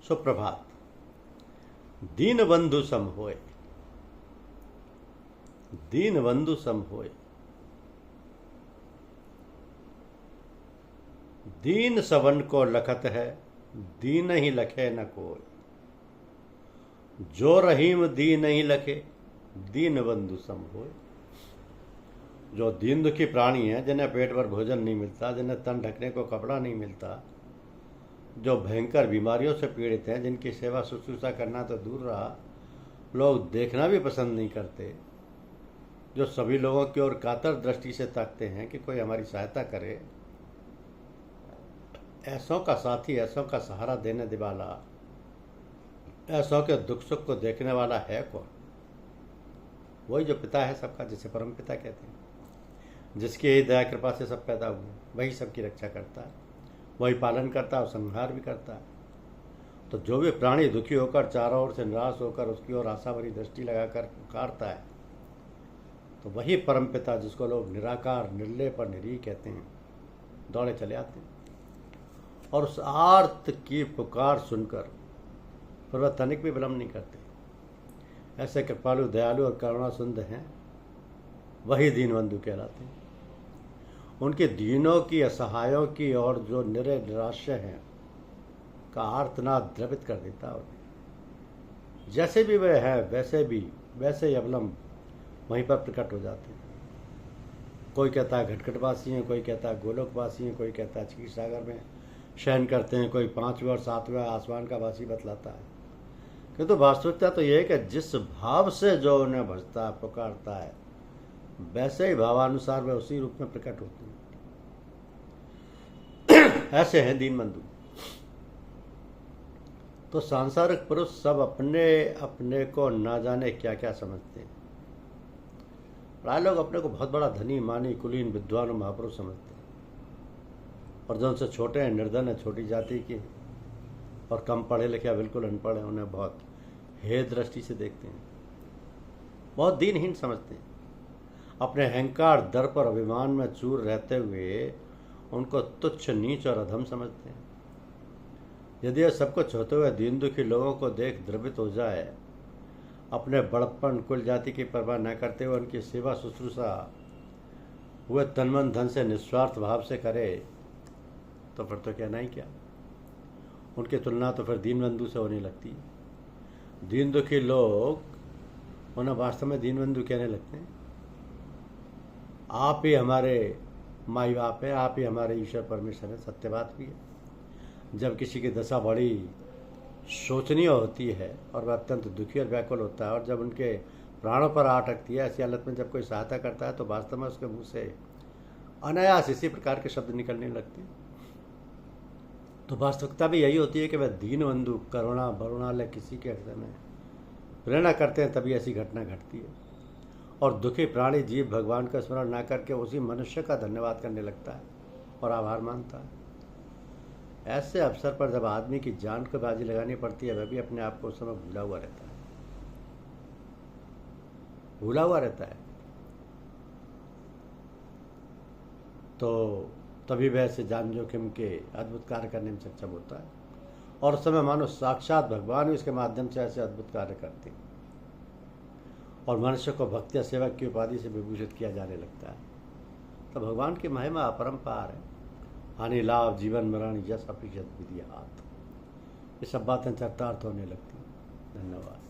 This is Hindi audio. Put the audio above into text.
सुप्रभात। दीनबंधु सम होए, दीनबंधु सम होए। दीन सवन को लखत है, दीन ही लखे न कोई। जो रहीम दीन ही लखे, दीनबंधु सम होए। जो दीन दुखी प्राणी हैं, जिन्हें पेट भर भोजन नहीं मिलता, जिन्हें तन ढकने को कपड़ा नहीं मिलता, जो भयंकर बीमारियों से पीड़ित हैं, जिनकी सेवा शुश्रूषा करना तो दूर रहा, लोग देखना भी पसंद नहीं करते, जो सभी लोगों की ओर कातर दृष्टि से ताकते हैं कि कोई हमारी सहायता करे, ऐसों का साथी, ऐसों का सहारा देने वाला, ऐसों के दुख सुख को देखने वाला है कौन? वही जो पिता है सबका, जिसे परम पिता कहते हैं, जिसकी ही दया कृपा से सब पैदा हुए, वही सबकी रक्षा करता है, वही पालन करता है और संहार भी करता है। तो जो भी प्राणी दुखी होकर चारों ओर से निराश होकर उसकी ओर आशा भरी दृष्टि लगाकर पुकारता है, तो वही परम पिता, जिसको लोग निराकार, निर्लेप और निरीह कहते हैं, दौड़े चले आते हैं और उस आर्त की पुकार सुनकर फिर वह तनिक भी विलम्ब नहीं करते। ऐसे कृपालु, दयालु और करुणा सुंदर हैं, वही दीनबंधु कहलाते हैं। उनके दीनों की, असहायों की और जो निरे निराश्य हैं का आर्तनाद द्रवित कर देता है। जैसे भी वे हैं वैसे ही अवलंब वहीं पर प्रकट हो जाते हैं। कोई कहता है घटघटवासी हैं, कोई कहता है गोलोकवासी हैं, कोई कहता है क्षीर सागर में शयन करते हैं, कोई 5वें और 7वें आसमान का वासी बतलाता है। किंतु वास्तविकता तो यह है कि जिस भाव से जो उन्हें भजता है, पुकारता है, वैसे ही भावानुसार वे उसी रूप में प्रकट होते हैं। ऐसे हैं दीनबंधु। तो सांसारिक पुरुष सब अपने अपने को ना जाने क्या क्या समझते हैं। प्राय लोग अपने को बहुत बड़ा धनी, मानी, कुलीन, विद्वान और महापुरुष समझते हैं, और जो उनसे छोटे हैं, निर्धन है, छोटी जाति के और कम पढ़े लिखे, बिल्कुल अनपढ़ हैं, उन्हें बहुत हे दृष्टि से देखते हैं, बहुत दीनहीन समझते हैं। अपने अहंकार, दर्प और अभिमान में चूर रहते हुए उनको तुच्छ, नीच और अधम समझते हैं। यदि यह सब कुछ होते हुए दीन दुखी लोगों को देख द्रवित हो जाए, अपने बड़प्पन, कुल जाति की परवाह न करते हुए उनकी सेवा शुश्रूषा हुए तन मन धन से निस्वार्थ भाव से करे, तो फिर तो कहना ही क्या। उनकी तुलना तो फिर दीनबंधु से होने लगती है। दीन दुखी लोग उन्हें वास्तव में दीनबंधु कहने लगते हैं। आप ही हमारे माई बाप हैं, आप ही हमारे ईश्वर परमेश्वर हैं। सत्य बात भी है। जब किसी की दशा बड़ी शोचनीय होती है और वह अत्यंत दुखी और व्याकुल होता है, और जब उनके प्राणों पर आ अटकती है, ऐसी हालत में जब कोई सहायता करता है, तो वास्तव में उसके मुंह से अनायास इसी प्रकार के शब्द निकलने लगते हैं। तो वास्तविकता भी यही होती है कि वह दीनबंधु, करुणा, बरुणालय किसी के हृदय में प्रेरणा करते हैं, तभी ऐसी घटना घटती है। और दुखी प्राणी जीव भगवान का स्मरण ना करके उसी मनुष्य का धन्यवाद करने लगता है और आभार मानता है। ऐसे अवसर पर जब आदमी की जान को बाजी लगानी पड़ती है, वह भी अपने आप को उस समय भूला हुआ रहता है। तो तभी वह ऐसे जान जोखिम के अद्भुत कार्य करने में सक्षम होता है, और उस समय मानो साक्षात भगवान भी इसके माध्यम से ऐसे अद्भुत कार्य करते हैं, और मनुष्य को भक्ति या सेवक की उपाधि से विभूषित किया जाने लगता है। तो भगवान की महिमा अपरंपार है। हानि लाभ, जीवन मरण, यश अपिशत, विधि हाथ, ये सब बातें चरितार्थ होने लगती हैं। धन्यवाद।